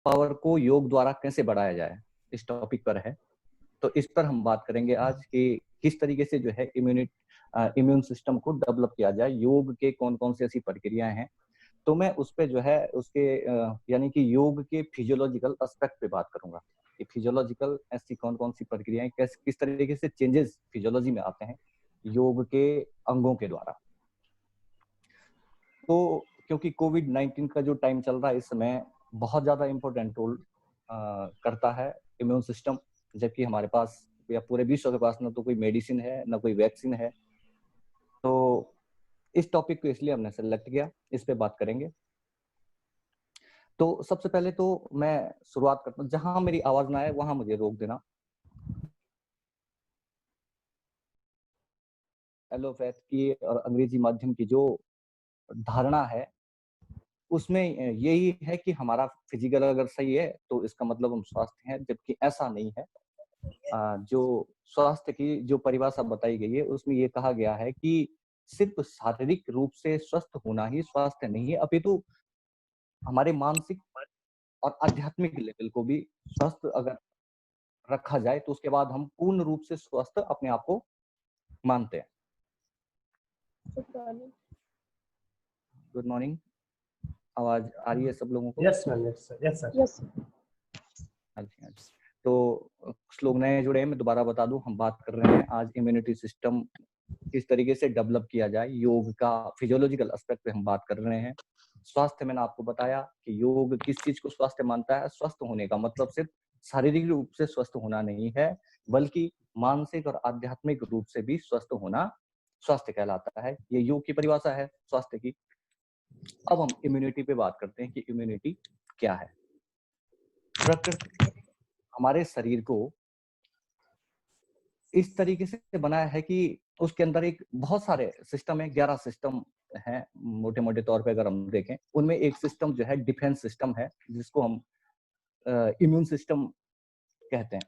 Power को योग द्वारा कैसे बढ़ाया जाए, इस टॉपिक पर है। तो इस पर हम बात करेंगे आज कि किस तरीके से जो है इम्यून सिस्टम को डेवलप किया जाए, योग के कौन कौन सी ऐसी प्रक्रियाएं हैं। तो मैं उस पे जो है उसके यानी कि योग के फिजियोलॉजिकल एस्पेक्ट पे बात करूंगा कि फिजियोलॉजिकल ऐसी कौन कौन सी प्रक्रियाएं किस तरीके से चेंजेस फिजियोलॉजी में आते हैं योग के अंगों के द्वारा। तो क्योंकि कोविड-19 का जो टाइम चल रहा है इस समय बहुत ज्यादा इम्पोर्टेंट रोल करता है इम्यून सिस्टम, जबकि हमारे पास या पूरे विश्व के पास ना तो कोई मेडिसिन है ना कोई वैक्सीन है। तो इस टॉपिक को इसलिए हमने सेलेक्ट किया, इस पे बात करेंगे। तो सबसे पहले तो मैं शुरुआत करता हूँ, जहां मेरी आवाज ना आए वहां मुझे रोक देना। एलोपैथ की और अंग्रेजी माध्यम की जो धारणा है उसमें यही है कि हमारा फिजिकल अगर सही है तो इसका मतलब हम स्वस्थ हैं, जबकि ऐसा नहीं है। जो स्वास्थ्य की जो परिभाषा बताई गई है उसमें ये कहा गया है कि सिर्फ शारीरिक रूप से स्वस्थ होना ही स्वास्थ्य नहीं है, अपितु हमारे मानसिक और आध्यात्मिक लेवल को भी स्वस्थ अगर रखा जाए तो उसके बाद हम पूर्ण रूप से स्वस्थ अपने आप को मानते हैं। गुड मॉर्निंग, आवाज आ रही है सब लोगों को? Yes ma'am, yes sir, yes sir. अच्छा, तो कुछ लोग नए जुड़े हैं, मैं दोबारा बता दूं, हम बात कर रहे हैं आज इम्यूनिटी सिस्टम किस तरीके से डेवलप किया जाए, योग का फिजियोलॉजिकल एस्पेक्ट पे हम बात कर रहे हैं। स्वास्थ्य मैंने आपको बताया कि योग किस चीज को स्वास्थ्य मानता है। स्वस्थ होने का मतलब सिर्फ शारीरिक रूप से स्वस्थ होना नहीं है, बल्कि मानसिक और आध्यात्मिक रूप से भी स्वस्थ होना स्वास्थ्य कहलाता है। ये योग की परिभाषा है स्वास्थ्य की। अब हम इम्यूनिटी पे बात करते हैं कि इम्यूनिटी क्या है। प्रकृति हमारे शरीर को इस तरीके से बनाया है कि उसके अंदर एक बहुत सारे सिस्टम है, 11 सिस्टम हैं मोटे मोटे तौर पे अगर हम देखें। उनमें एक सिस्टम जो है डिफेंस सिस्टम है, जिसको हम इम्यून सिस्टम कहते हैं।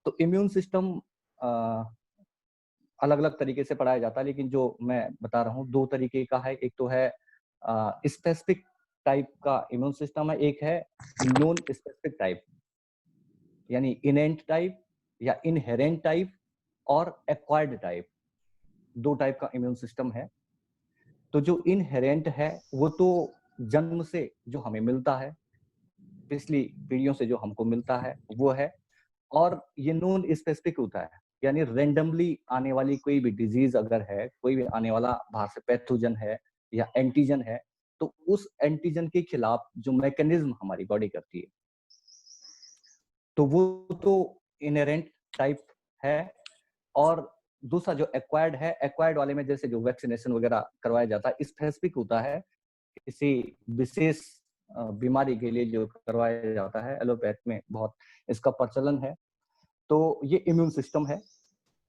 तो इम्यून सिस्टम अलग अलग तरीके से पढ़ाया जाता है, लेकिन जो मैं बता रहा हूँ दो तरीके का है। एक तो है स्पेसिफिक टाइप का इम्यून सिस्टम है, एक है नॉन स्पेसिफिक टाइप, यानी इनेंट टाइप या इनहेरेंट टाइप और एक्वायर्ड टाइप। दो टाइप का इम्यून सिस्टम है। तो जो इनहेरेंट है वो तो जन्म से जो हमें मिलता है, पिछली पीढ़ियों से जो हमको मिलता है वो है। और ये नॉन स्पेसिफिक होता है, यानी रेंडमली आने वाली कोई भी डिजीज अगर है, कोई भी आने वाला बाहर से पैथोजन है या एंटीजन है, तो उस एंटीजन के खिलाफ जो मैकेनिज्म हमारी बॉडी करती है, तो वो तो इनहेरेंट टाइप है। और दूसरा जो एक्वायर्ड है, एक्वायर्ड वाले में जैसे जो वैक्सीनेशन वगैरह करवाया जाता है, स्पेसिफिक होता है, किसी विशेष बीमारी के लिए जो करवाया जाता है। एलोपैथ में बहुत इसका प्रचलन है। तो ये इम्यून सिस्टम है।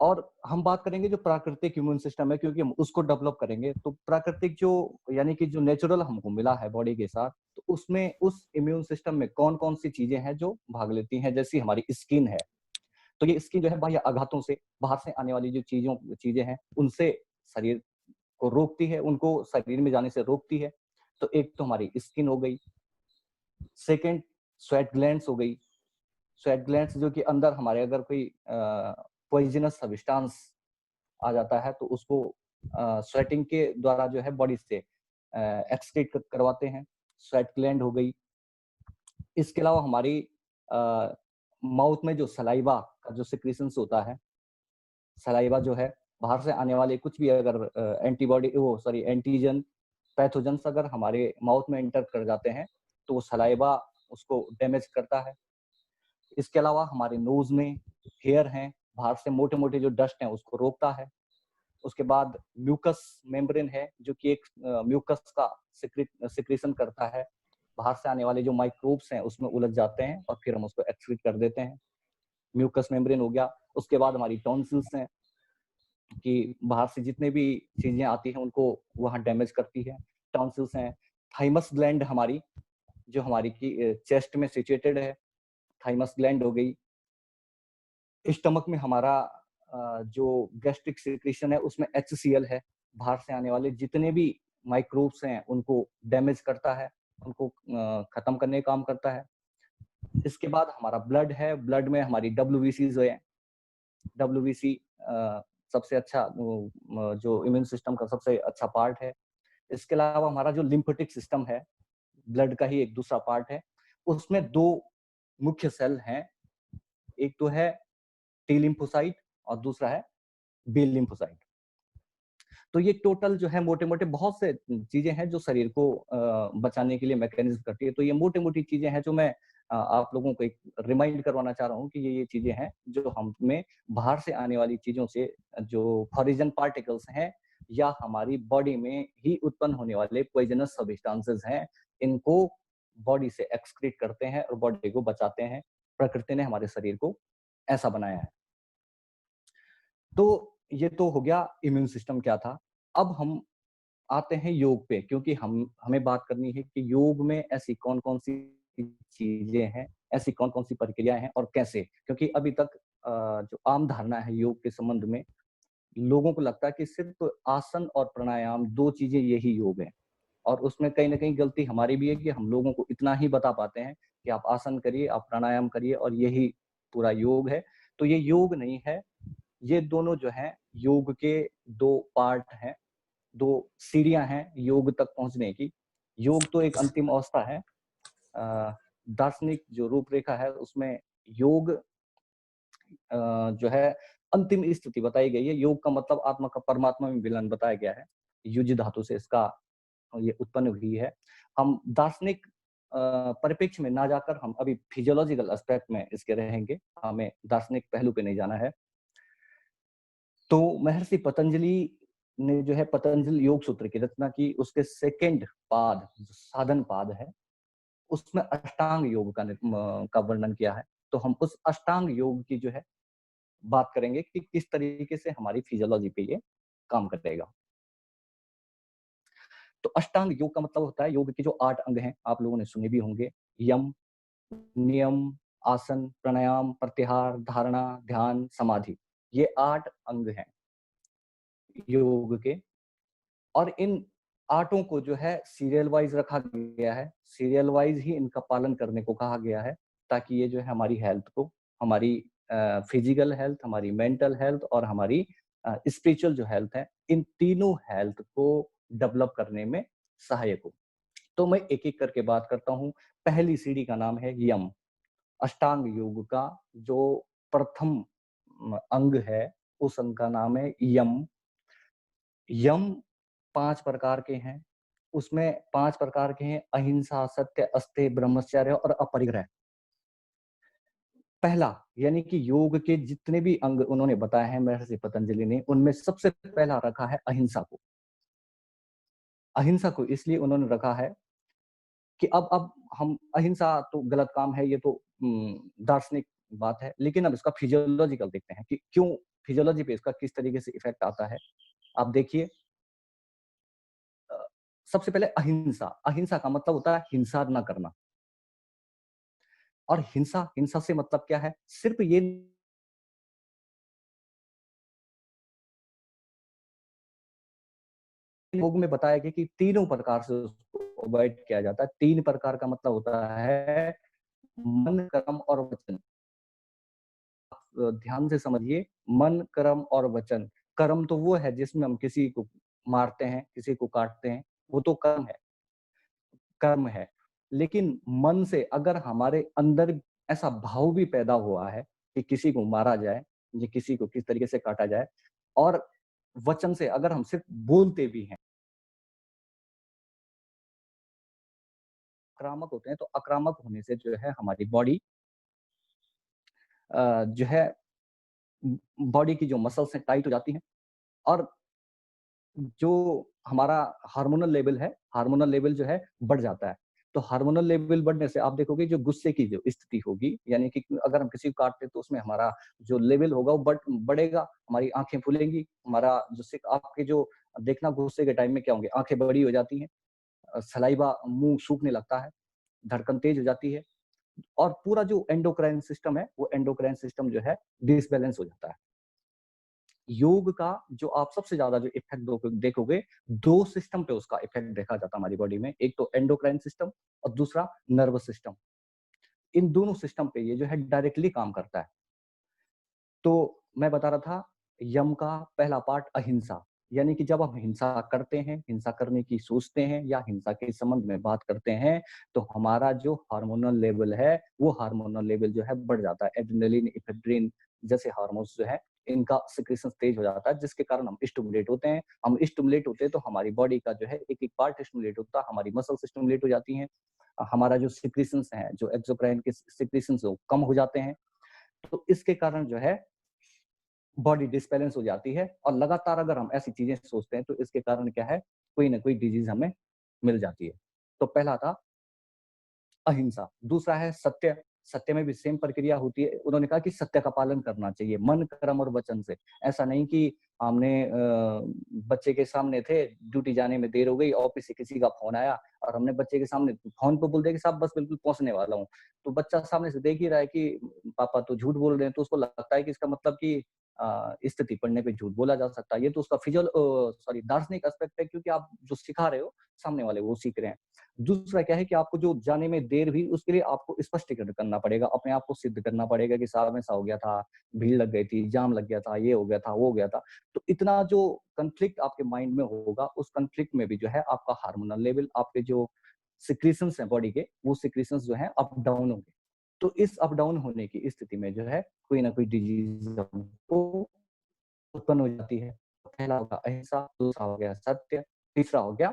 और हम बात करेंगे जो प्राकृतिक इम्यून सिस्टम है, क्योंकि हम उसको डेवलप करेंगे। तो प्राकृतिक जो यानी कि जो नेचुरल हमको मिला है बॉडी के साथ, तो उसमें उस इम्यून सिस्टम में कौन कौन सी चीजें हैं जो भाग लेती हैं। जैसी हमारी स्किन है, तो ये स्किन जो है बाह्य आघातों से, बाहर से आने वाली जो चीजें हैं उनसे शरीर को रोकती है, उनको शरीर में जाने से रोकती है। तो एक तो हमारी स्किन हो गई। सेकंड, स्वेट ग्लैंड्स हो गई। स्वेट ग्लैंड्स जो कि अंदर हमारे अगर कोई पॉइजनस सब्सटेंस आ जाता है तो उसको स्वेटिंग के द्वारा जो है बॉडी से एक्सक्रीट करवाते हैं। स्वेट ग्लैंड हो गई। इसके अलावा हमारी माउथ में जो सलाइवा का जो सिक्रीशंस होता है, सलाइवा जो है बाहर से आने वाले कुछ भी अगर एंटीजन पैथोजन्स अगर हमारे माउथ में एंटर कर जाते हैं तो वो सलाइवा उसको डैमेज करता है। इसके अलावा हमारे नोज में हेयर हैं, बाहर से मोटे मोटे जो डस्ट हैं उसको रोकता है। उसके बाद म्यूकस मेम्ब्रेन है, जो कि एक म्यूकस का सिक्रीशन करता है। बाहर से आने वाले जो माइक्रोब्स हैं उसमें उलझ जाते हैं और फिर हम उसको एक्सक्रीट कर देते हैं। म्यूकस मेम्ब्रेन हो गया। उसके बाद हमारी टॉन्सिल्स हैं कि बाहर से जितने भी चीजें आती हैं उनको वहां डैमेज करती है। टॉन्सिल्स हैं। थाइमस ग्लैंड हमारी, जो हमारी की चेस्ट में सिचुएटेड है, थाइमस ग्लैंड हो गई। स्टमक में हमारा जो गैस्ट्रिक सिक्रीशन है उसमें HCl है, बाहर से आने वाले जितने भी माइक्रोब्स हैं उनको डैमेज करता है। उनको खत्म करने का काम करता है। इसके बाद हमारा ब्लड है, ब्लड में हमारी डब्ल्यूबीसीज है। डब्ल्यूबीसी सबसे अच्छा जो इम्यून सिस्टम का सबसे अच्छा पार्ट है। इसके अलावा हमारा जो लिम्फेटिक सिस्टम है, ब्लड का ही एक दूसरा पार्ट है, उसमें 2 मुख्य सेल हैं। एक तो है टी लिम्फोसाइट और दूसरा है बी लिम्फोसाइट। तो ये टोटल जो है मोटे-मोटे बहुत से चीजें हैं जो शरीर को बचाने के लिए मैकेनिज्म करती है। तो ये मोटी-मोटी चीजें हैं जो मैं आप लोगों को एक रिमाइंड करवाना चाह रहा हूँ कि ये चीजें हैं जो हमें बाहर से आने वाली चीजों से जो फॉरिजन पार्टिकल्स हैं या हमारी बॉडी में ही उत्पन्न होने वाले पॉइजनस सब्सटेंसेस हैं, इनको बॉडी से एक्सक्रीट करते हैं और बॉडी को बचाते हैं। प्रकृति ने हमारे शरीर को ऐसा बनाया है। तो ये तो हो गया इम्यून सिस्टम क्या था। अब हम आते हैं योग पे, क्योंकि हमें बात करनी है कि योग में ऐसी कौन-कौन सी चीजें हैं, ऐसी कौन-कौन सी प्रक्रियाएं हैं और कैसे। क्योंकि अभी तक जो आम धारणा है योग के संबंध में, लोगों को लगता है कि सिर्फ आसन और प्राणायाम 2 चीजें यही योग है। और उसमें कहीं न कहीं गलती हमारी भी है कि हम लोगों को इतना ही बता पाते हैं कि आप आसन करिए, आप प्राणायाम करिए और यही पूरा योग है। तो ये योग नहीं है। ये दोनों जो हैं योग के 2 पार्ट हैं, 2 सीढ़ियाँ हैं योग तक पहुँचने की। योग तो एक अंतिम अवस्था है। दार्शनिक जो रूपरेखा है उसमें योग जो है अंतिम स्थिति बताई गई है। योग का मतलब आत्मा का परमात्मा में विलय बताया गया है। युज धातु से इसका ये उत्पन्न हुई है। हम दार्शनिक परिप्रेक्ष्य में ना जाकर हम अभी फिजियोलॉजिकल एस्पेक्ट में इसके रहेंगे। हमें दार्शनिक पहलू पे नहीं जाना है। तो महर्षि पतंजलि ने जो है पतंजलि योग सूत्र की रचना की। उसके सेकंड पाद, जो साधन पाद है, उसमें अष्टांग योग का वर्णन किया है। तो हम उस अष्टांग योग की जो है बात करेंगे कि किस तरीके से हमारी फिजियोलॉजी पे ये काम करेगा। तो अष्टांग योग का मतलब होता है योग के जो 8 अंग हैं, आप लोगों ने सुने भी होंगे। यम, नियम, आसन, प्राणायाम, प्रत्याहार, धारणा, ध्यान, समाधि। ये 8 अंग हैं योग के। और इन 8 को जो है सीरियल वाइज रखा गया है। सीरियल वाइज ही इनका पालन करने को कहा गया है, ताकि ये जो है हमारी हेल्थ को, हमारी फिजिकल हेल्थ, हमारी मेंटल हेल्थ और हमारी स्पिरिचुअल जो हेल्थ है, इन तीनों हेल्थ को डेवलप करने में सहायक हो। तो मैं एक-एक करके बात करता हूँ। पहली सीढ़ी का नाम है यम। अष्टांग योग का जो प्रथम अंग है, उस अंग का नाम है यम। यम 5 प्रकार के हैं। उसमें 5 प्रकार के हैं: अहिंसा, सत्य, अस्तेय, ब्रह्मचर्य और अपरिग्रह। पहला, यानी कि योग के जितने भी अंग उन्होंने बताए हैं महर्षि पतंजलि ने, उनमें सबसे पहला रखा है अहिंसा को। अहिंसा को इसलिए उन्होंने रखा है कि अब हम अहिंसा तो गलत काम है, ये तो दार्शनिक बात है, लेकिन अब इसका फिजियोलॉजिकल देखते हैं कि क्यों फिजियोलॉजी पे इसका किस तरीके से इफेक्ट आता है। आप देखिए, सबसे पहले अहिंसा। अहिंसा का मतलब होता है हिंसा ना करना। और हिंसा, हिंसा से मतलब क्या है? सिर्फ ये योग में बताया गया कि तीनों प्रकार से उसको अवॉइड किया जाता है। 3 प्रकार का मतलब होता है मन, कर्म और वचन। ध्यान से समझिए, मन, कर्म और वचन। कर्म तो वो है जिसमें हम किसी को मारते हैं, किसी को काटते हैं, वो तो कर्म है, कर्म है। लेकिन मन से अगर हमारे अंदर ऐसा भाव भी पैदा हुआ है कि किसी को मारा जाए या किसी को किस तरीके से काटा जाए, और वचन से अगर हम सिर्फ बोलते भी हैं, आक्रामक होते हैं, तो आक्रामक होने से जो है हमारी बॉडी जो है बॉडी की जो मसल्स हैं टाइट हो जाती हैं। और जो हमारा हार्मोनल लेवल है, हार्मोनल लेवल जो है बढ़ जाता है। तो हार्मोनल लेवल बढ़ने से आप देखोगे जो गुस्से की जो स्थिति होगी, यानी कि अगर हम किसी को काटते हैं तो उसमें हमारा जो लेवल होगा वो बढ़ेगा, हमारी आँखें फूलेंगी, हमारा जो आपके जो देखना गुस्से के टाइम में क्या होंगे, आँखें बड़ी हो जाती हैं, सलाइवा मुँह सूखने लगता है, धड़कन तेज हो जाती है और पूरा जो एंडोक्राइन सिस्टम है, वो एंडोक्राइन सिस्टम जो है डिसबैलेंस हो जाता है। योग का जो आप सबसे ज्यादा जो इफेक्ट देखोगे, 2 सिस्टम पे उसका इफेक्ट देखा जाता है हमारी बॉडी में। एक तो एंडोक्राइन सिस्टम और दूसरा नर्वस सिस्टम। इन दोनों सिस्टम पे ये जो है डायरेक्टली काम करता है। तो मैं बता रहा था, यम का पहला पार्ट अहिंसा, यानी कि जब हम हिंसा करते हैं, हिंसा करने की सोचते हैं या हिंसा के संबंध में बात करते हैं, तो हमारा जो हार्मोनल लेवल है, वो हार्मोनल लेवल जो है बढ़ जाता है। एड्रेनलिन, इफेड्रिन जैसे हार्मोन्स जो है, इनका सिक्रेशन तेज हो जाता है, जिसके कारण हम स्टिमुलेट होते हैं। हम स्टिमुलेट होते हैं तो हमारी बॉडी का जो है एक-एक पार्ट स्टिमुलेट होता है, हमारी मसल्स स्टिमुलेट हो जाती हैं, हमारा जो सिक्रेशंस हैं, जो एक्सोक्राइन के सिक्रेशंस वो कम हो जाते हैं। तो इसके कारण जो है बॉडी डिसबैलेंस हो जाती है, और लगातार अगर हम ऐसी चीजें सोचते हैं तो इसके कारण क्या है, कोई ना कोई डिजीज हमें मिल जाती है। तो पहला था अहिंसा, दूसरा है सत्य। सत्य में भी सेम प्रक्रिया होती है। उन्होंने कहा कि सत्य का पालन करना चाहिए मन, कर्म और वचन से। ऐसा नहीं कि हमने बच्चे के सामने थे, ड्यूटी जाने में देर हो गई, ऑफिस से किसी का फोन आया और हमने बच्चे के सामने फोन पे बोल दिया कि साहब बस बिल्कुल पहुंचने वाला हूँ। तो बच्चा सामने से देख ही रहा है कि पापा तो झूठ बोल रहे हैं, तो उसको लगता है कि इसका मतलब कि स्थिति पढ़ने पे झूठ बोला जा सकता है। ये तो उसका दार्शनिक एस्पेक्ट है, क्योंकि आप जो सिखा रहे हो सामने वाले वो सीख रहे हैं। दूसरा क्या है कि आपको जो जाने में देर हुई उसके लिए आपको स्पष्टीकरण करना पड़ेगा, अपने आप को सिद्ध करना पड़ेगा कि साहब ऐसा हो गया था, भीड़ लग गई थी, जाम लग गया था, ये हो गया था, वो हो गया था। तो इतना जो कॉन्फ्लिक्ट आपके माइंड में होगा, उस कॉन्फ्लिक्ट में भी जो है आपका हार्मोनल लेवल, आपके जो सिक्रीशंस हैं बॉडी के, वो सिक्रीशंस जो है अप डाउन होंगे। तो इस अप डाउन होने की स्थिति में जो है कोई ना कोई डिजीज हमको उत्पन्न हो जाती है। पहला होगा अहिंसा, दूसरा हो गया सत्य, तीसरा हो गया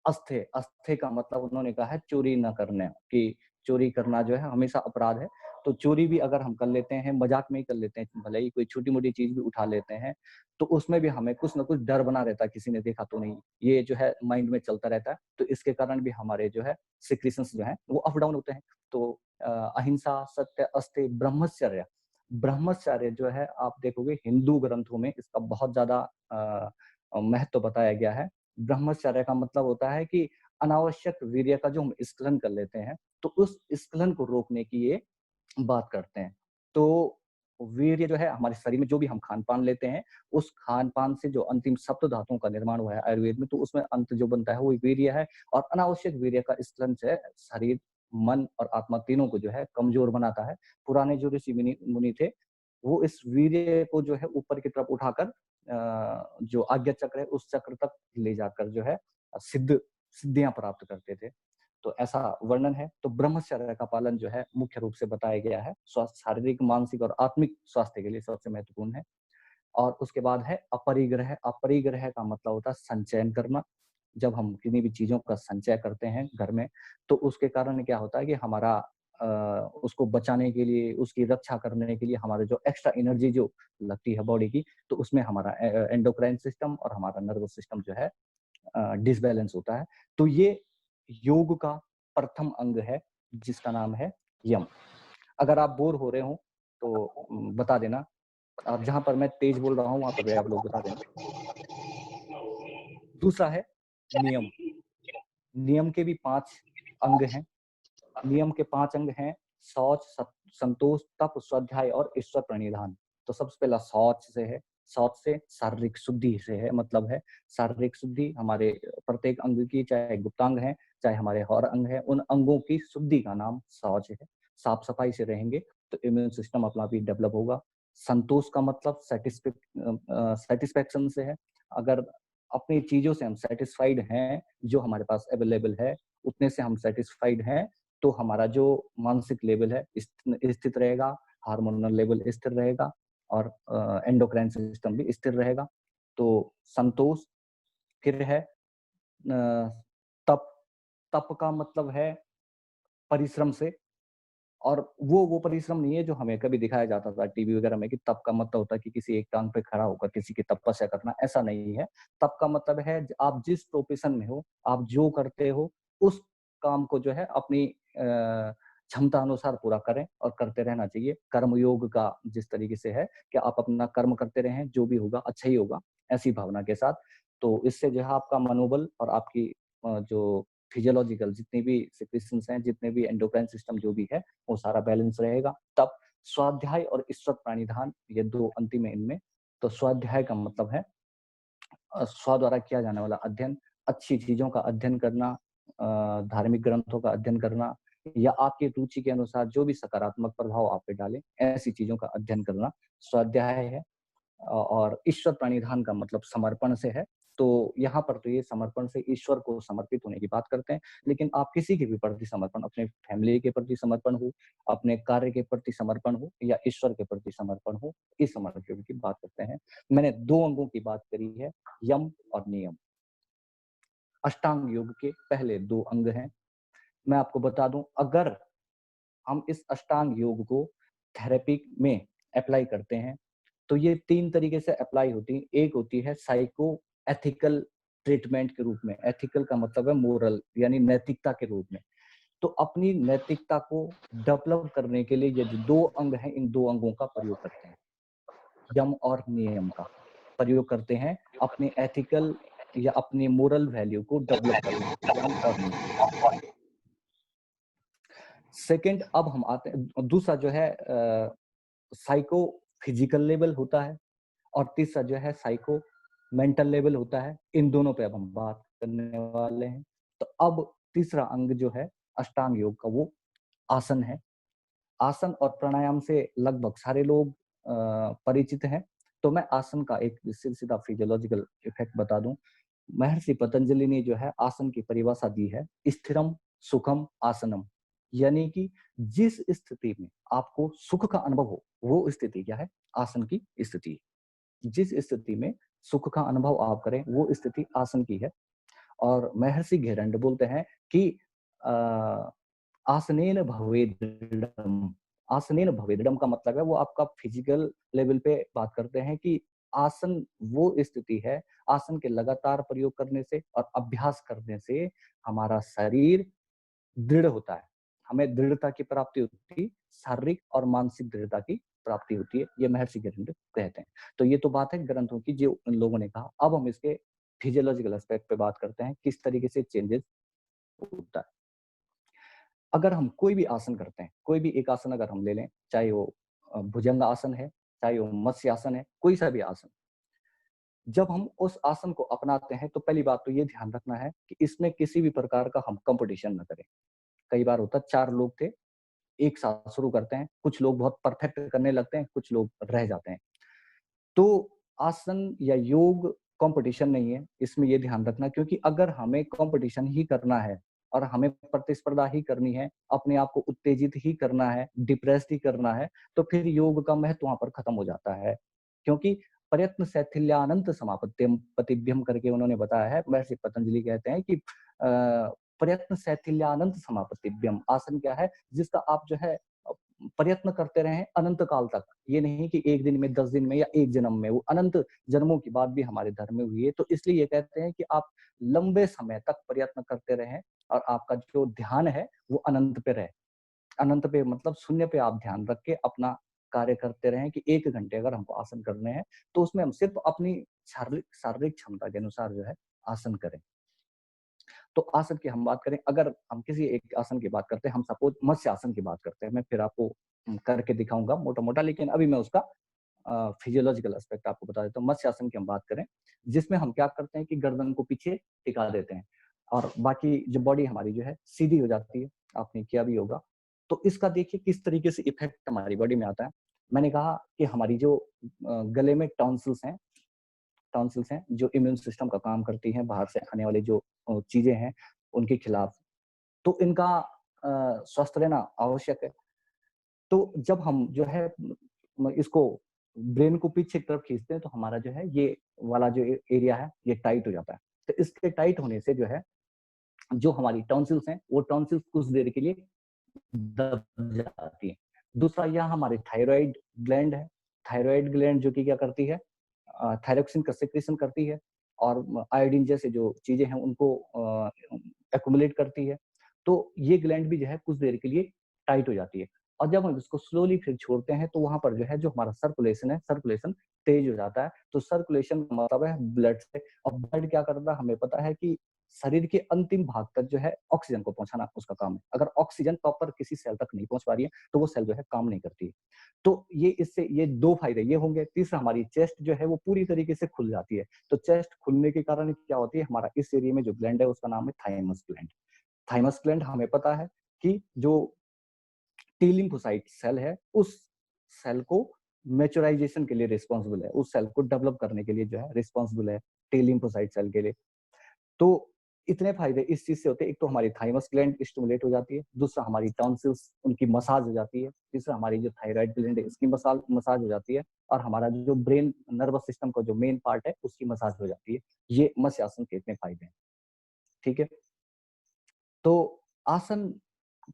अस्थे। अस्थे का मतलब उन्होंने कहा है चोरी न करने, कि चोरी करना जो है हमेशा अपराध है। तो चोरी भी अगर हम कर लेते हैं, मजाक में ही कर लेते हैं, भले ही कोई छोटी मोटी चीज भी उठा लेते हैं, तो उसमें भी हमें कुछ ना कुछ डर बना रहता है, किसी ने देखा तो नहीं, ये जो है माइंड में चलता रहता है। तो इसके कारण भी हमारे जो है सिक्रीशंस जो है वो अप डाउन होते हैं। तो अहिंसा, सत्य, अस्थे, ब्रह्मचर्य। ब्रह्मचर्य जो है आप देखोगे हिंदू ग्रंथों में इसका बहुत ज्यादा महत्व बताया गया है। ब्रह्मचर्य का मतलब होता है कि अनावश्यक वीर्य का जो हम स्खलन कर लेते हैं, तो उस स्खलन को रोकने की ये बात करते हैं। तो वीर्य जो है हमारे शरीर में जो भी हम खान पान लेते हैं, उस खान पान से जो अंतिम सप्त धातुओं का निर्माण हुआ है आयुर्वेद में, तो उसमें अंत जो बनता है वो वीर्य है। और अनावश्यक वीर्य का स्खलन से शरीर, मन और आत्मा तीनों को जो है कमजोर बनाता है। पुराने जो ऋषि मुनि थे, वो इस वीर्य को जो है ऊपर की तरफ उठाकर जो आज्ञा चक्र है उस चक्र तक ले जाकर जो है सिद्धियां प्राप्त करते थे। तो ऐसा वर्णन है। तो ब्रह्मचर्य का पालन जो है मुख्य रूप से बताया गया है, स्वास्थ्य, शारीरिक, मानसिक और आत्मिक स्वास्थ्य के लिए सबसे महत्वपूर्ण है। और उसके बाद है अपरिग्रह। अपरिग्रह का मतलब होता है संचयन करना। जब हम किसी भी चीजों का संचय करते हैं घर में, तो उसके कारण क्या होता है कि हमारा उसको बचाने के लिए, उसकी रक्षा करने के लिए हमारे जो एक्स्ट्रा एनर्जी जो लगती है बॉडी की, तो उसमें हमारा एंडोक्राइन सिस्टम और हमारा नर्वस सिस्टम जो है डिसबैलेंस होता है। तो ये योग का प्रथम अंग है, जिसका नाम है यम। अगर आप बोर हो रहे हो तो बता देना। अब जहां पर मैं तेज बोल रहा हूँ वहां पर आप लोग बता देना। दूसरा है नियम। नियम के भी 5 अंग हैं। नियम के 5 अंग हैं शौच, संतोष, तप, स्वाध्याय और ईश्वर प्रणिधान। तो सबसे पहला शौच से है। शौच से शारीरिक शुद्धि से है, मतलब है शारीरिक शुद्धि हमारे प्रत्येक अंग की, चाहे गुप्तांग है चाहे हमारे और अंग है, उन अंगों की शुद्धि का नाम शौच है। साफ सफाई से रहेंगे तो इम्यून सिस्टम अपना भी डेवलप होगा। संतोष का मतलब सेटिस्फेक्शन से है। अगर अपनी चीजों से हम सेटिस्फाइड हैं, जो हमारे पास अवेलेबल है उतने से हम सेटिस्फाइड हैं, तो हमारा जो मानसिक लेवल है स्थित रहेगा, हार्मोनल लेवल स्थिर रहेगा और एंडोक्राइन सिस्टम भी स्थिर रहेगा। तो संतोष। फिर है तप। तप का मतलब है परिश्रम से। और वो परिश्रम नहीं है जो हमें कभी दिखाया जाता था टीवी वगैरह में, कि तप का मतलब होता है कि किसी एक टांग पे खड़ा होकर किसी की तपस्या करना। ऐसा नहीं है। तप का मतलब है आप जिस प्रोफेशन में हो, आप जो करते हो, उस काम को जो है अपनी क्षमता अनुसार पूरा करें और करते रहना चाहिए। कर्मयोग का जिस तरीके से है कि आप अपना कर्म करते रहें, जो भी होगा अच्छा ही होगा, ऐसी भावना के साथ। तो इससे जो है आपका मनोबल और आपकी जो फिजियोलॉजिकल जितनी भी सिक्रीशंस हैं, जितने भी एंडोक्राइन सिस्टम जो भी है, वो सारा बैलेंस रहेगा। तब स्वाध्याय और ईश्वर प्रणिधान, ये 2 अंतिम है इनमें। तो स्वाध्याय का मतलब है स्व द्वारा किया जाने वाला अध्ययन, अच्छी चीजों का अध्ययन करना, धार्मिक ग्रंथों का अध्ययन करना, या आपकी रुचि के अनुसार जो भी सकारात्मक प्रभाव आप पे डाले ऐसी चीजों का अध्ययन करना स्वाध्याय है। और ईश्वर प्रणिधान का मतलब समर्पण से है। तो यहाँ पर तो ये समर्पण से ईश्वर को समर्पित होने की बात करते हैं, लेकिन आप किसी के भी प्रति समर्पण, अपने फैमिली के प्रति समर्पण हो, अपने कार्य के प्रति समर्पण हो, या ईश्वर के प्रति समर्पण हो, इस समर्पण की बात करते हैं। मैंने 2 अंगों की बात करी है, यम और नियम। अष्टांग योग के पहले 2 अंग हैं। मैं आपको बता दूं, अगर हम इस अष्टांग योग को थेरेपी में अप्लाई करते हैं तो ये 3 तरीके से अप्लाई होती है। एक होती है साइको एथिकल ट्रीटमेंट के रूप में। एथिकल का मतलब है मोरल, यानी नैतिकता के रूप में। तो अपनी नैतिकता को डेवलप करने के लिए ये जो 2 अंग हैं, इन 2 अंगों का प्रयोग करते हैं। यम और नियम का प्रयोग करते हैं अपने एथिकल या अपनी मोरल वैल्यू को डेवलप करने में, यम और नियम। सेकंड, अब हम आते हैं, दूसरा जो है साइको फिजिकल लेवल होता है, और तीसरा जो है साइको मेंटल लेवल होता है। इन दोनों पे अब हम बात करने वाले हैं। तो अब तीसरा अंग जो है अष्टांग योग का, वो आसन है। आसन और प्राणायाम से लगभग सारे लोग परिचित हैं। तो मैं आसन का एक सीधा फिजियोलॉजिकल इफेक्ट बता दूं। महर्षि पतंजलि ने जो है आसन की परिभाषा दी है, स्थिरम सुखम आसनम। यानी कि जिस स्थिति में आपको सुख का अनुभव हो, वो स्थिति क्या है? आसन की स्थिति। जिस स्थिति में सुख का अनुभव आप करें, वो स्थिति आसन की है। और महर्षि घेरंड बोलते हैं कि आसनेन भवेद दृढ़म। आसनेन भवेद दृढ़म का मतलब है, वो आपका फिजिकल लेवल पे बात करते हैं कि आसन वो स्थिति है, आसन के लगातार प्रयोग करने से और अभ्यास करने से हमारा शरीर दृढ़ होता है, हमें दृढ़ता की प्राप्ति होती है, शारीरिक और मानसिक दृढ़ता की प्राप्ति होती है। ये महर्षि घेरंड कहते हैं। तो ये तो बात है ग्रंथों की, जो उन लोगों ने कहा। अब हम इसके फिजियोलॉजिकल एस्पेक्ट पे बात करते हैं, किस तरीके से चेंजेस होता है। अगर हम कोई भी आसन करते हैं, कोई भी एक आसन अगर हम ले लें, चाहे वो भुजंग आसन है, चाहे वो मत्स्य आसन है, कोई सा भी आसन, जब हम उस आसन को अपनाते हैं तो पहली बात तो ये ध्यान रखना है कि इसमें किसी भी प्रकार का हम कंपटीशन न करें। कई बार होता है 4 लोग थे, एक साथ शुरू करते हैं, कुछ लोग बहुत परफेक्ट करने लगते हैं, कुछ लोग रह जाते हैं। तो आसन या योग कंपटीशन नहीं है, इसमें ये ध्यान रखना। क्योंकि अगर हमें कंपटीशन ही करना है और हमें प्रतिस्पर्धा ही करनी है, अपने आप को उत्तेजित ही करना है, डिप्रेस्ड ही करना है, तो फिर योग का महत्व वहां पर खत्म हो जाता है। क्योंकि प्रयत्न शैथिल्यानंत समापत्यम पतिभ्यम करके उन्होंने बताया है। महर्षि पतंजलि कहते हैं कि प्रयत्न शैथिल्यानंत समापतिभ्यम, आसन क्या है? जिसका आप जो है प्रयत्न करते रहे अनंत काल तक। ये नहीं कि 1 दिन में, 10 दिन में या 1 जन्म में, वो अनंत जन्मों की बात भी हमारे धर्म में हुई है। तो इसलिए ये कहते हैं कि आप लंबे समय तक प्रयत्न करते रहें और आपका जो ध्यान है वो अनंत पे रहे। अनंत पे मतलब शून्य पे आप ध्यान रख के अपना कार्य करते रहें। कि 1 घंटे अगर हमको आसन करने हैं तो उसमें हम सिर्फ अपनी शारीरिक क्षमता के अनुसार जो है आसन करें। तो आसन की हम बात करें, अगर हम किसी एक आसन की बात करते हैं, हम सपोज मत्स्य आसन की बात करते हैं, मैं फिर आपको करके दिखाऊंगा मोटा मोटा, लेकिन अभी मैं उसका फिजियोलॉजिकल एस्पेक्ट आपको बता देता हूँ। मत्स्य आसन की हम बात करें, जिसमें हम क्या करते हैं कि गर्दन को पीछे टिका देते हैं और बाकी जो बॉडी हमारी जो है सीधी हो जाती है। आपने किया भी होगा। तो इसका देखिए किस तरीके से इफेक्ट हमारी बॉडी में आता है। मैंने कहा कि हमारी जो गले में टॉन्सिल्स हैं जो इम्यून सिस्टम का काम करती हैं, बाहर से आने वाली जो चीजें हैं उनके खिलाफ, तो इनका स्वस्थ रहना आवश्यक है। तो जब हम जो है इसको ब्रेन को पीछे की तरफ खींचते हैं तो हमारा जो है ये वाला जो एरिया है ये टाइट हो जाता है। तो इसके टाइट होने से जो है जो हमारी टॉन्सिल्स हैं वो टॉन्सिल्स कुछ देर के लिए दब जाती है। दूसरा यह हमारी थायराइड ग्लैंड है। थायराइड ग्लैंड जो कि क्या करती है, थायरोक्सिन का सेक्रेशन करती है और आयोडीन जैसे जो चीजें हैं उनको एक्युमुलेट करती है। तो ये ग्लैंड भी जो है कुछ देर के लिए टाइट हो जाती है। और जब हम इसको स्लोली फिर छोड़ते हैं तो वहां पर जो है जो हमारा सर्कुलेशन है, सर्कुलेशन तेज हो जाता है। तो सर्कुलेशन का मतलब है ब्लड से। और ब्लड क्या करता है, हमें पता है कि शरीर के अंतिम भाग तक जो है ऑक्सीजन को पहुंचाना उसका काम है। अगर ऑक्सीजन प्रॉपर किसी सेल तक नहीं पहुंच पा रही है तो वो सेल जो है काम नहीं करती है। तो ये इससे ये 2 फायदे ये होंगे। तीसरा, हमारी चेस्ट जो है वो पूरी तरीके से खुल जाती है। तो चेस्ट खुलने के कारण क्या होती है, हमारा इस एरिया में जो ग्लैंड है उसका नाम है थाइमस ग्लैंड। थाइमस ग्लैंड हमें पता है कि जो टी लिम्फोसाइट सेल है उस सेल को मैच्योराइजेशन के लिए रिस्पांसिबल है, उस सेल को डेवलप करने के लिए जो है रिस्पांसिबल है टी लिम्फोसाइट सेल के लिए। तो इतने फायदे इस चीज से होते हैं। एक तो हमारी थाइमस ग्लैंड स्टिमुलेट हो जाती है, दूसरा हमारी टॉन्सिल्स उनकी मसाज हो जाती है, तीसरा हमारी जो थायराइड ग्लैंड है इसकी मसाज हो जाती है, और हमारा जो ब्रेन नर्वस सिस्टम का जो मेन पार्ट है उसकी मसाज हो जाती है। ये मत्स्य आसन के इतने फायदे हैं। ठीक है, तो आसन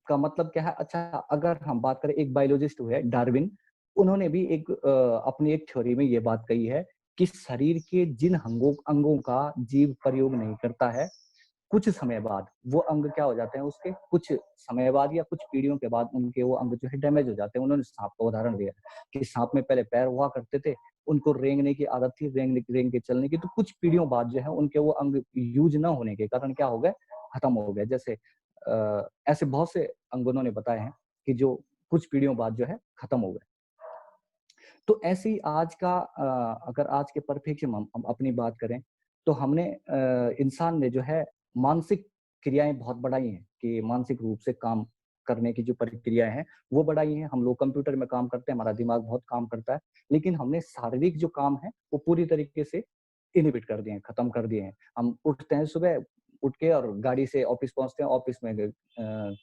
का मतलब क्या है? अच्छा, अगर हम बात करें, एक बायोलॉजिस्ट हुए डार्विन, उन्होंने भी एक अपनी एक थ्योरी में ये बात कही है कि शरीर के जिन अंगों का जीव प्रयोग नहीं करता है, कुछ समय बाद वो अंग क्या हो जाते हैं, उसके कुछ समय बाद या कुछ पीढ़ियों के बाद उनके वो अंग जो है डैमेज हो जाते हैं। उन्होंने सांप का उदाहरण दिया कि सांप में पहले पैर हुआ करते थे, उनको रेंगने की आदत थी, रेंग के चलने की, तो कुछ पीढ़ियों बाद जो है उनके वो अंग यूज ना होने के कारण क्या हो गए, खत्म हो गए। जैसे ऐसे बहुत से अंग उन्होंने बताए हैं कि जो कुछ पीढ़ियों बाद जो है खत्म हो गए। तो ऐसे ही आज का अगर आज के परिप्रेक्ष्य में हम अपनी बात करें तो हमने इंसान ने जो है मानसिक क्रियाएं बहुत बढ़ाई हैं कि मानसिक रूप से काम करने की जो प्रक्रियाएं हैं वो बढ़ाई हैं। हम लोग कंप्यूटर में काम करते हैं, हमारा दिमाग बहुत काम करता है, लेकिन हमने शारीरिक जो काम है वो पूरी तरीके से इनहिबिट कर दिए हैं, खत्म कर दिए हैं। हम उठते हैं सुबह, उठ के और गाड़ी से ऑफिस पहुंचते हैं, ऑफिस में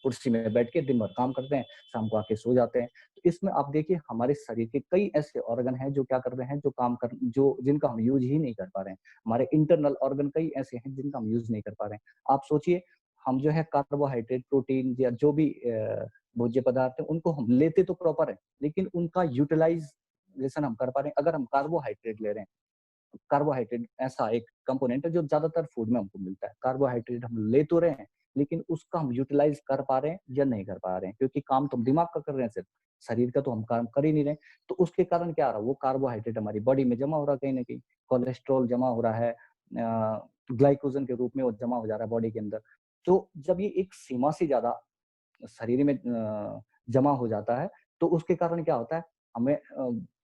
कुर्सी में बैठ के दिन भर काम करते हैं, शाम को आके सो जाते हैं। तो इसमें आप देखिए हमारे शरीर के कई ऐसे ऑर्गन हैं जो क्या कर रहे हैं, जो जिनका हम यूज ही नहीं कर पा रहे हैं। हमारे इंटरनल ऑर्गन कई ऐसे हैं जिनका हम यूज नहीं कर पा रहे हैं। आप सोचिए, हम जो है कार्बोहाइड्रेट, प्रोटीन या जो भी भोज्य पदार्थ है उनको हम लेते तो प्रॉपर है, लेकिन उनका यूटिलाइजेशन हम कर पा रहे हैं। अगर हम कार्बोहाइड्रेट ले रहे हैं, कार्बोहाइड्रेट ऐसा एक कंपोनेंट है जो ज्यादातर फूड में हमको मिलता है। कार्बोहाइड्रेट हम ले तो रहे हैं, लेकिन उसका हम यूटिलाइज कर पा रहे हैं या नहीं कर पा रहे हैं, क्योंकि काम तो हम दिमाग का कर रहे हैं, सिर्फ शरीर का तो हम काम कर ही नहीं रहे। तो उसके कारण क्या आ रहा है, वो कार्बोहाइड्रेट हमारी बॉडी में जमा हो रहा है, कहीं ना कहीं कोलेस्ट्रॉल जमा हो रहा है, ग्लाइकोजन के रूप में वो जमा हो जा रहा है बॉडी के अंदर। तो जब ये एक सीमा से ज्यादा शरीर में जमा हो जाता है तो उसके कारण क्या होता है, हमें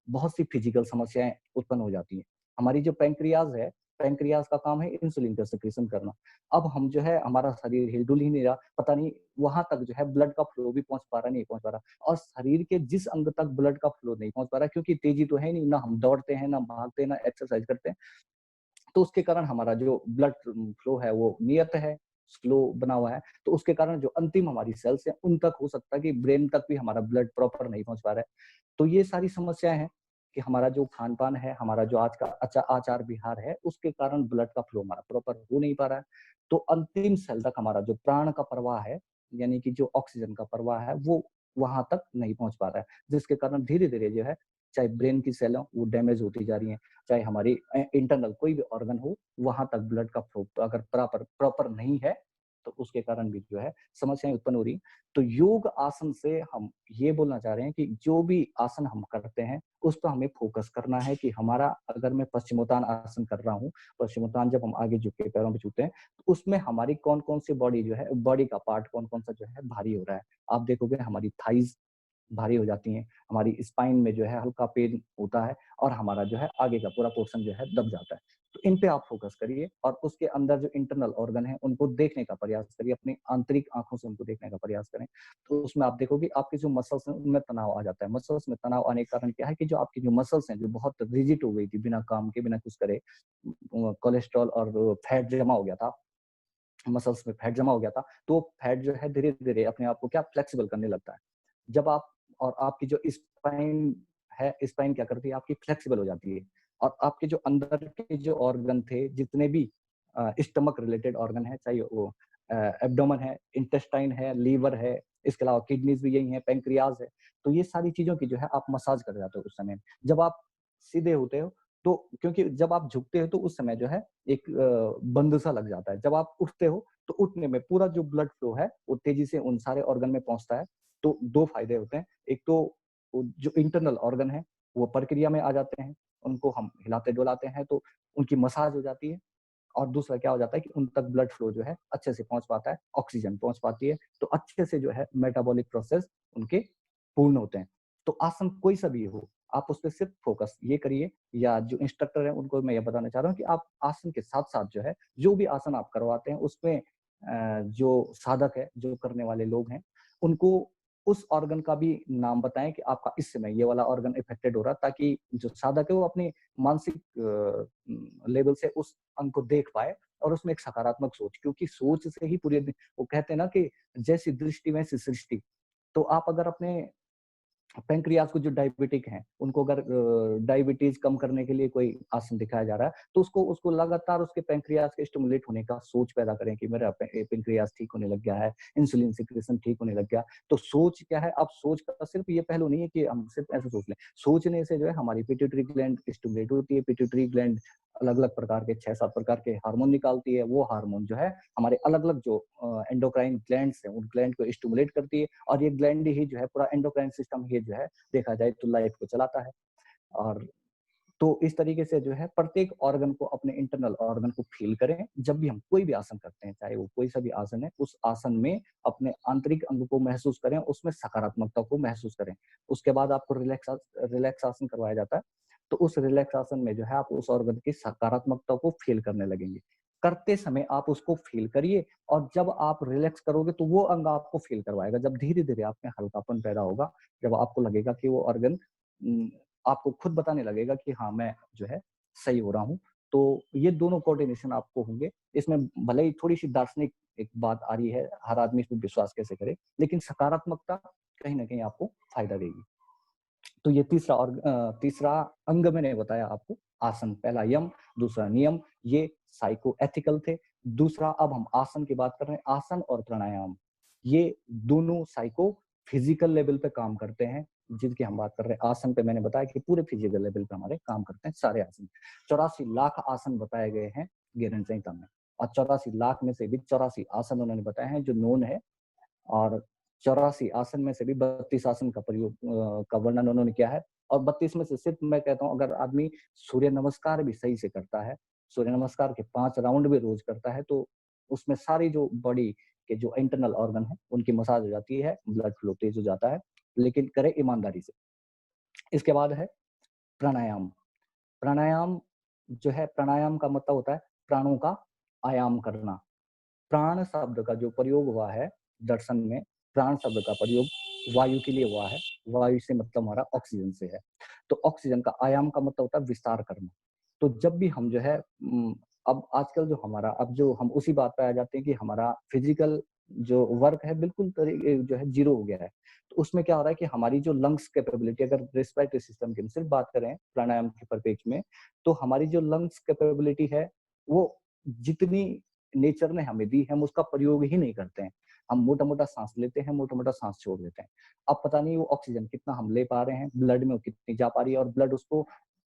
बहुत सी फिजिकल समस्याएं उत्पन्न हो जाती हैं। हमारी जो पैंक्रियाज है, पैंक्रियाज का काम है इंसुलिन का सिक्रीशन करना। अब हम जो है, हमारा शरीर हिलडुल ही नहीं रहा, पता नहीं वहां तक जो है ब्लड का फ्लो भी पहुंच पा रहा नहीं पहुंच पा रहा। और शरीर के जिस अंग तक ब्लड का फ्लो नहीं पहुंच पा रहा, क्योंकि तेजी तो है नहीं, ना हम दौड़ते हैं, ना भागते हैं, ना एक्सरसाइज करते हैं, तो उसके कारण हमारा जो ब्लड फ्लो है वो नियत है, स्लो बना हुआ है। तो उसके कारण जो अंतिम हमारी सेल्स है उन तक हो सकता है कि ब्रेन तक भी हमारा ब्लड प्रॉपर नहीं पहुंच पा रहा है। तो ये सारी समस्याएं हैं कि हमारा जो खान पान है, हमारा जो आज का आचार विहार है, उसके कारण ब्लड का फ्लो हमारा प्रॉपर हो नहीं पा रहा है। तो अंतिम सेल तक हमारा जो प्राण का प्रवाह है, यानी कि जो ऑक्सीजन का प्रवाह है, वो वहां तक नहीं पहुंच पा रहा है, जिसके कारण धीरे धीरे जो है, चाहे ब्रेन की सेल हो वो डैमेज होती जा रही है, चाहे हमारी इंटरनल कोई भी ऑर्गन हो, वहां तक ब्लड का फ्लो अगर प्रॉपर नहीं है तो उसके कारण भी जो है समस्याएं उत्पन्न हो रही। तो योग आसन से हम ये बोलना चाह रहे हैं कि जो भी आसन हम करते हैं उस पर हमें फोकस करना है कि हमारा, अगर मैं पश्चिमोत्तान आसन कर रहा हूँ, पश्चिमोत्तान जब हम आगे झुक के पैरों पे छूते हैं तो उसमें हमारी कौन कौन सी बॉडी जो है, बॉडी का पार्ट कौन कौन सा जो है भारी हो रहा है। आप देखोगे हमारी थाइज भारी हो जाती हैं, हमारी स्पाइन में जो है हल्का पेन होता है, और हमारा जो है आगे का पूरा पोर्शन जो है दब जाता है। तो इन पे आप फोकस करिए और उसके अंदर जो इंटरनल ऑर्गन है उनको देखने का प्रयास करिए, अपनी आंतरिक आंखों से उनको देखने का प्रयास करें। तो उसमें आप देखोगे आपकी जो मसल्स हैं उनमें तनाव आ जाता है। मसल्स में तनाव आने के कारण क्या है कि जो आपकी जो मसल्स हैं जो बहुत रिजिड हो गई थी, बिना काम के, बिना कुछ करे, कोलेस्ट्रॉल और फैट जमा हो गया था, मसल्स में फैट जमा हो गया था, तो फैट जो है धीरे धीरे अपने आप को क्या फ्लेक्सिबल करने लगता है। जब आप, और आपकी जो स्पाइन है, स्पाइन क्या करती है, आपकी फ्लेक्सिबल हो जाती है, और आपके जो अंदर के जो ऑर्गन थे, जितने भी स्टमक रिलेटेड ऑर्गन है, चाहे वो एब्डोमेन है, इंटेस्टाइन है, लीवर है, इसके अलावा किडनीज भी यही है, पेंक्रियाज है, तो ये सारी चीजों की जो है आप मसाज कर जाते हो उस समय। जब आप सीधे होते हो तो, क्योंकि जब आप झुकते हो तो उस समय जो है एक बंद सा लग जाता है, जब आप उठते हो तो उठने में पूरा जो ब्लड फ्लो है वो तेजी से उन सारे ऑर्गन में पहुंचता है। तो दो फायदे होते हैं, एक तो जो इंटरनल ऑर्गन है वो प्रक्रिया में आ जाते हैं, उनको हम हिलाते डुलाते हैं तो उनकी मसाज हो जाती है, और दूसरा क्या हो जाता है कि उन तक ब्लड फ्लो जो है अच्छे से पहुंच पाता है, ऑक्सीजन पहुंच पाती है, तो अच्छे से जो है मेटाबॉलिक प्रोसेस उनके पूर्ण होते हैं। तो आसन कोई सा भी हो, आप उस पर सिर्फ फोकस ये करिए, या जो इंस्ट्रक्टर है उनको मैं ये बताना चाह रहा हूँ कि आप आसन के साथ साथ जो है जो भी आसन आप करवाते हैं उसमें जो साधक है, जो करने वाले लोग हैं, उनको उस ऑर्गन का भी नाम बताएं कि आपका इस समय ये वाला ऑर्गन इफेक्टेड हो रहा है, ताकि जो साधक है वो अपनी मानसिक लेवल से उस अंग को देख पाए और उसमें एक सकारात्मक सोच, क्योंकि सोच से ही पूरे वो कहते हैं ना कि जैसी दृष्टि वैसी सृष्टि। तो आप अगर अपने पैंक्रियाज को जो डायबिटिक हैं उनको अगर डायबिटीज कम करने के लिए कोई आसन दिखाया जा रहा है, तो उसको उसको लगातार उसके पैंक्रियाज के स्टिमुलेट होने का सोच पैदा करें कि मेरा पैंक्रियाज ठीक होने लग गया है, इंसुलिन सिक्रेशन ठीक होने लग गया। तो सोच क्या है, अब सोच का सिर्फ ये पहलू नहीं है कि हम सिर्फ ऐसे सोच लें, सोचने से जो है हमारी पिट्यूटरी ग्लैंड स्टिमुलेट होती है। पिट्यूटरी ग्लैंड अलग अलग प्रकार के 6-7 प्रकार के हार्मोन निकालती है, वो हार्मोन जो है हमारे अलग अलग जो एंडोक्राइन ग्लैंड्स हैं उन ग्लैंड को स्टिमुलेट करती है, और ये ग्लैंड ही जो है पूरा एंडोक्राइन सिस्टम ही जो है देखा जाए तो लाइफ को चलाता है। और तो इस तरीके से जो है प्रत्येक ऑर्गन को, अपने इंटरनल ऑर्गन को फील करें जब भी हम कोई भी आसन करते हैं, चाहे वो कोई सा भी आसन है, उस आसन में अपने आंतरिक अंग को महसूस करें, उसमें सकारात्मकता को महसूस करें। उसके बाद आपको रिलैक्स आसन करवाया जाता है, तो उस रिलैक्स आसन में जो है आप उस ऑर्गन की सकारात्मकता को फील करने लगेंगे। करते समय आप उसको फील करिए, और जब आप रिलैक्स करोगे तो वो अंग आपको फील करवाएगा। जब धीरे धीरे आप में हल्कापन पैदा होगा, जब आपको लगेगा कि वो ऑर्गन आपको खुद बताने लगेगा कि हाँ मैं जो है सही हो रहा हूँ, तो ये दोनों कोऑर्डिनेशन आपको होंगे। इसमें भले ही थोड़ी सी दार्शनिक एक बात आ रही है, हर आदमी इस पर विश्वास कैसे करे, लेकिन सकारात्मकता कहीं ना कहीं आपको फायदा देगी। तो ये तीसरा अंग मैंने बताया आपको, आसन। पहला यम, दूसरा नियम, ये साइको एथिकल थे। दूसरा, अब हम आसन की बात कर रहे हैं, आसन और प्राणायाम ये दोनों साइको फिजिकल लेवल पे काम करते हैं। जिनकी हम बात कर रहे हैं आसन पे, मैंने बताया कि पूरे फिजिकल लेवल पे हमारे काम करते हैं सारे आसन। 84 लाख आसन बताए गए हैं ज्ञान संहिता में, और 84 लाख में से भी 84 आसन उन्होंने बताए हैं जो नोन है, और 84 आसन में से भी 32 आसन का प्रयोग का वर्णन उन्होंने किया है। और 32 में से सिर्फ मैं कहता हूँ, अगर आदमी सूर्य नमस्कार भी सही से करता है, सूर्य नमस्कार के 5 राउंड भी रोज करता है, तो उसमें सारी जो बॉडी के जो इंटरनल ऑर्गन है उनकी मसाज हो जाती है, ब्लड फ्लो तेज हो जाता है, लेकिन करे ईमानदारी से। इसके बाद है प्राणायाम। प्राणायाम जो है, प्राणायाम का मतलब होता है प्राणों का आयाम करना। प्राण शब्द का जो प्रयोग हुआ है दर्शन में, प्राण शब्द का प्रयोग वायु के लिए हुआ है। वायु से मतलब हमारा ऑक्सीजन से है। तो ऑक्सीजन का आयाम का मतलब होता है विस्तार करना। तो जब भी हम जो है अब आजकल जो हमारा, अब जो हम उसी बात पे आ जाते हैं कि हमारा फिजिकल जो वर्क है बिल्कुल जो है जीरो हो गया है। तो उसमें क्या हो रहा है कि हमारी जो लंग्स कैपेबिलिटी, अगर रेस्पिरेटरी सिस्टम की सिर्फ बात करें प्राणायाम के परिप्रेक्ष्य में, तो हमारी जो लंग्स कैपेबिलिटी है वो जितनी नेचर ने हमें दी, हम उसका प्रयोग ही नहीं करते हैं। हम मोटा मोटा सांस लेते हैं, मोटा मोटा सांस छोड़ देते हैं। अब पता नहीं वो ऑक्सीजन कितना हम ले पा रहे हैं, ब्लड में वो कितनी जा पा रही है, और ब्लड उसको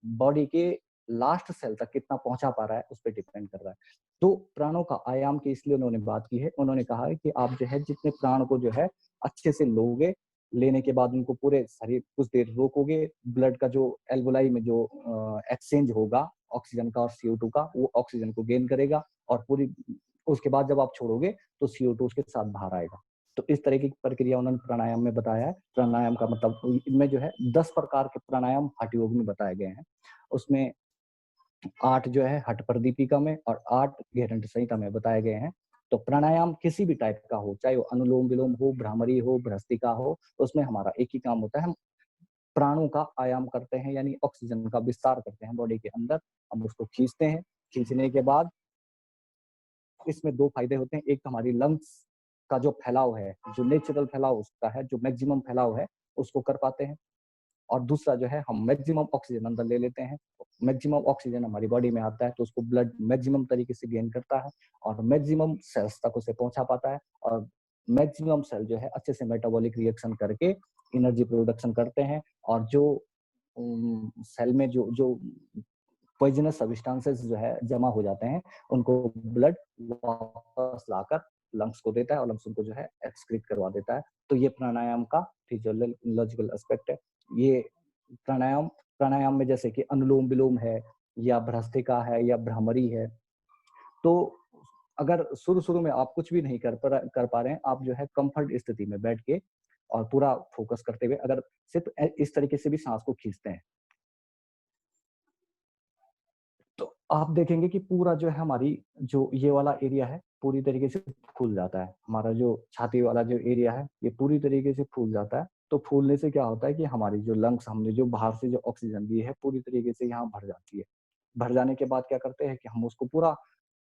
बॉडी के लास्ट सेल तक कितना पहुंचा पा रहा है, उस पर डिपेंड कर रहा है। तो प्राणों का आयाम की इसलिए उन्होंने बात की है। उन्होंने कहा है कि आप जो है जितने प्राण को जो है अच्छे से लोगे, लेने के बाद उनको पूरे शरीर कुछ देर रोकोगे, ब्लड का जो एल्वोलाई में जो एक्सचेंज होगा ऑक्सीजन का और CO2 का, वो ऑक्सीजन को गेन करेगा, और पूरी उसके बाद जब आप छोड़ोगे तो CO2 उसके साथ बाहर आएगा। तो इस तरह की प्रक्रिया उन्होंने प्राणायाम में बताया है। प्राणायाम का मतलब इनमें जो है 10 प्रकार के प्राणायाम हठ योग में बताए गए हैं। उसमें 8 जो है हठ प्रदीपिका में और 8 घेरंट संहिता में बताए गए हैं। तो प्राणायाम किसी भी टाइप का हो, चाहे वो अनुलोम विलोम हो, भ्रामरी हो, भ्रस्तिका हो, उसमें हमारा एक ही काम होता है, हम प्राणों का आयाम करते हैं, यानी ऑक्सीजन का विस्तार करते हैं बॉडी के अंदर। हम उसको खींचते हैं, खींचने के बाद इसमें 2 फायदे होते हैं। एक तो हमारी लंग्स का जो फैलाव है, जो नेचुरल फैलाव उसका है, जो मैक्सिमम फैलाव है, उसको कर पाते हैं। और दूसरा जो है, हम मैक्सिमम ऑक्सीजन अंदर ले लेते हैं। मैक्सिमम ऑक्सीजन हमारी बॉडी में आता है तो उसको ब्लड मैक्सिमम तरीके से गेन करता है, और मैक्सिमम सेल्स तक उसे पहुंचा पाता है। और मैक्सिमम सेल जो है अच्छे से मेटाबॉलिक रिएक्शन करके एनर्जी प्रोडक्शन करते हैं, और जो सेल में जो जो पॉइजनस सब्सटेंसेस जो है जमा हो जाते हैं, उनको ब्लड वापस लाकर लंग्स को देता है, और लंग्स उनको जो है एक्सक्रीट करवा देता है। तो ये प्राणायाम का फिजियोलॉजिकल एस्पेक्ट है। ये प्राणायाम प्राणायाम में जैसे कि अनुलोम विलोम है, या भ्रस्त्रिका है, या भ्रामरी है, तो अगर शुरू में आप कुछ भी नहीं कर पा रहे हैं, आप जो है कंफर्ट स्थिति में बैठ के और पूरा फोकस करते हुए अगर सिर्फ इस तरीके से भी सांस को खींचते हैं, तो आप देखेंगे कि पूरा जो है हमारी जो ये वाला एरिया है पूरी तरीके से फूल जाता है। हमारा जो छाती वाला जो एरिया है ये पूरी तरीके से फूल जाता है। तो फूलने से क्या होता है कि हमारी जो लंग्स, हमने जो बाहर से जो ऑक्सीजन ली है पूरी तरीके से यहाँ भर जाती है। भर जाने के बाद क्या करते हैं कि हम उसको पूरा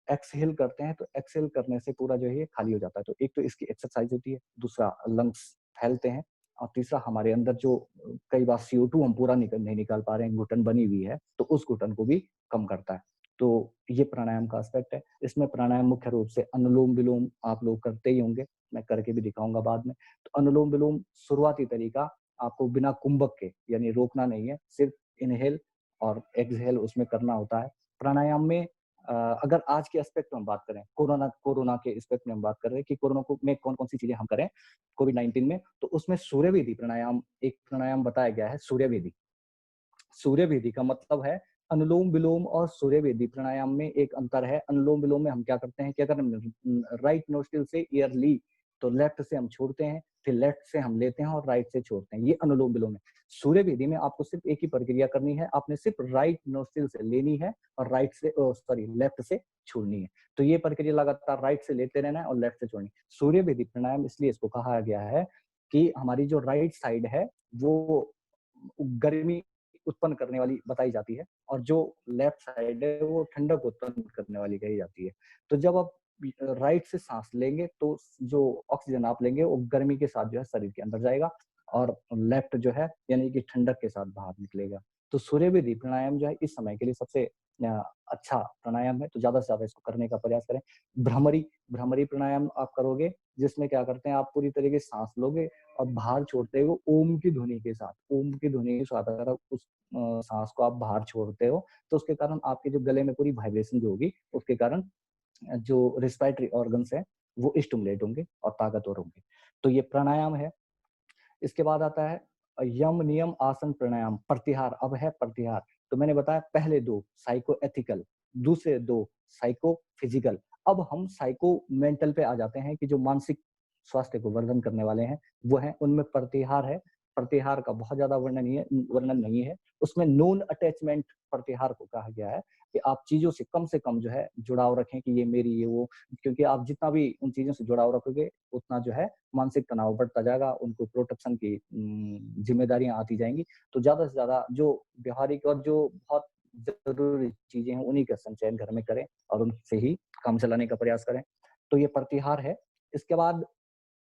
एक्सहेल करते हैं, तो एक्सहेल करने से पूरा जो है ये खाली हो जाता है। तो एक तो इसकी एक्सरसाइज होती है, दूसरा लंग्स फैलते हैं और तीसरा हमारे अंदर जो कई बार CO2 हम पूरा नहीं निकाल पा रहे हैं, घुटन बनी हुई है, तो उस घुटन को भी कम करता है। तो ये प्राणायाम का एस्पेक्ट है। इसमें प्राणायाम मुख्य रूप से अनुलोम-विलोम आप लोग करते ही होंगे, मैं करके भी दिखाऊँगा बाद में। तो अनुलोम-विलोम शुरुआती तरीका आपको बिना कुंभक के, यानी रोकना नहीं है, सिर्फ इन्हेल और एक्सहेल उसमें करना होता है। प्राणायाम में अगर आज के एस्पेक्ट में हम बात करें, कोरोना के एस्पेक्ट में हम बात कर रहे हैं कि कोरोना को में कौन-कौन सी चीजें हम करें कोविड-19 में, तो उसमें सूर्यवेदी प्राणायाम, एक प्राणायाम बताया गया है सूर्यवेदी। सूर्यवेदी का मतलब है अनुलोम-विलोम और सूर्यवेदी प्राणायाम में एक अंतर है। अनुलोम-विलोम में हम क्या करते हैं कि अगर हम राइट नोस्ट्रिल से एयर ली, तो लेफ्ट से हम छोड़ते हैं, फिर लेफ्ट से हम लेते हैं और राइट से छोड़ते हैं। ये अनुलोम-विलोम है। सूर्यवेदी में आपको सिर्फ एक ही प्रक्रिया करनी है, आपने सिर्फ राइट नोस्ट्रिल से लेनी है और लेफ्ट से छोड़नी है। तो ये प्रक्रिया लगातार राइट से लेते रहना है और लेफ्ट से छोड़नी है। सूर्यवेदी प्राणायाम इसलिए इसको कहा गया है कि हमारी जो राइट साइड है वो गर्मी उत्पन्न करने वाली बताई जाती है और जो लेफ्ट साइड है वो ठंडक उत्पन्न करने वाली कही जाती है। तो जब आप राइट से सांस लेंगे तो जो ऑक्सीजन आप लेंगे वो गर्मी के साथ जो है शरीर के अंदर जाएगा और लेफ्ट जो है यानी कि ठंडक के साथ बाहर निकलेगा। तो सूर्यवेदी प्राणायाम जो है इस समय के लिए सबसे अच्छा प्राणायाम है, तो ज्यादा से ज्यादा इसको करने का प्रयास करें। भ्रमरी भ्रमरी प्राणायाम आप करोगे, जिसमें क्या करते हैं आप पूरी तरीके से सांस लोगे और बाहर छोड़ते हो ओम की ध्वनि के साथ। ओम की ध्वनि के साथ अगर आप उस सांस को आप बाहर छोड़ते हो तो उसके कारण आपके जो गले में पूरी वाइब्रेशन जो होगी, उसके कारण जो रेस्पिरेटरी ऑर्गन्स हैं वो स्टिमुलेट होंगे और ताकतवर होंगे। तो ये प्राणायाम है। इसके बाद आता है यम नियम आसन प्राणायाम, प्रत्याहार। अब है प्रत्याहार। तो मैंने बताया पहले 2 साइको एथिकल, दूसरे 2 साइको फिजिकल। अब हम साइको मेंटल पे आ जाते हैं कि जो मानसिक स्वास्थ्य को वर्धन करने वाले हैं वो हैं, उनमें प्रत्याहार है। प्रत्याहार का बहुत ज्यादा वर्णन नहीं है। उसमें नॉन अटैचमेंट प्रत्याहार को कहा गया है कि आप चीजों से कम जो है जुड़ाव रखें कि ये मेरी ये वो, क्योंकि आप जितना भी उन चीजों से जुड़ाव रखोगे उतना जो है मानसिक तनाव बढ़ता जाएगा, उनको प्रोटेक्शन की जिम्मेदारियां आती जाएंगी। तो ज्यादा से ज्यादा जो व्यवहारिक और जो बहुत जरूरी चीजें हैं उन्हीं का संचयन घर में करें और उनसे ही काम चलाने का प्रयास करें। तो ये प्रतिहार है। इसके बाद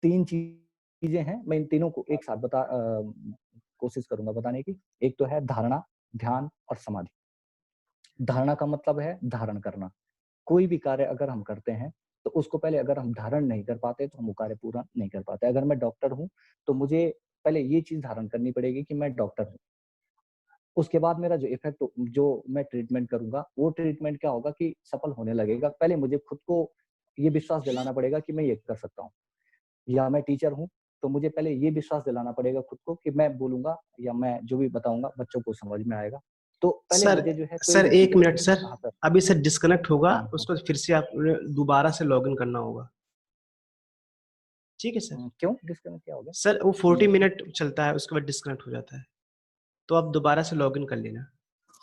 3 चीजें हैं, मैं इन तीनों को एक साथ कोशिश करूंगा बताने की। एक तो है धारणा, ध्यान और समाधि। धारणा का मतलब है धारण करना। कोई भी कार्य अगर हम करते हैं तो उसको पहले अगर हम धारण नहीं कर पाते तो हम वो कार्य पूरा नहीं कर पाते। अगर मैं डॉक्टर हूँ तो मुझे पहले ये चीज धारण करनी पड़ेगी कि मैं डॉक्टर हूँ। उसके बाद मेरा जो इफेक्ट, जो मैं ट्रीटमेंट करूंगा वो ट्रीटमेंट क्या होगा कि सफल होने लगेगा। पहले मुझे खुद को ये विश्वास दिलाना पड़ेगा कि मैं ये कर सकता हूँ। या मैं टीचर हूँ तो मुझे पहले ये विश्वास दिलाना पड़ेगा खुद को कि मैं बोलूंगा या मैं जो भी बताऊंगा बच्चों को समझ में आएगा। तो पहले सर मुझे जो है कोई सर भी एक चीज मिनट सर, हाँ सर। अभी सर डिस्कनेक्ट होगा, हाँ। उसको फिर से आप दोबारा से लॉगिन करना होगा। ठीक है सर। क्यों डिस्कनेक्ट क्या हो गया? सर वो 40 मिनट चलता है, उसके बाद डिस्कनेक्ट हो जाता है, तो आप दोबारा से लॉगिन कर लेना।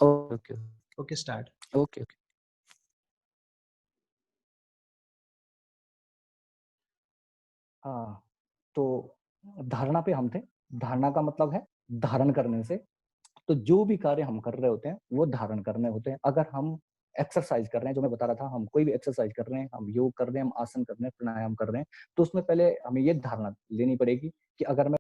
Okay okay start. Okay okay. हाँ, तो धारणा पे हम थे। धारणा का मतलब है धारण करने से। तो जो भी कार्य हम कर रहे होते हैं वो धारण करने होते हैं। अगर हम एक्सरसाइज कर रहे हैं, जो मैं बता रहा था, हम कोई भी एक्सरसाइज कर रहे हैं, हम योग कर रहे हैं, हम आसन कर रहे हैं, प्राणायाम कर रहे हैं, तो उसमें पहले हमें ये धारणा लेनी पड़ेगी कि अगर मैं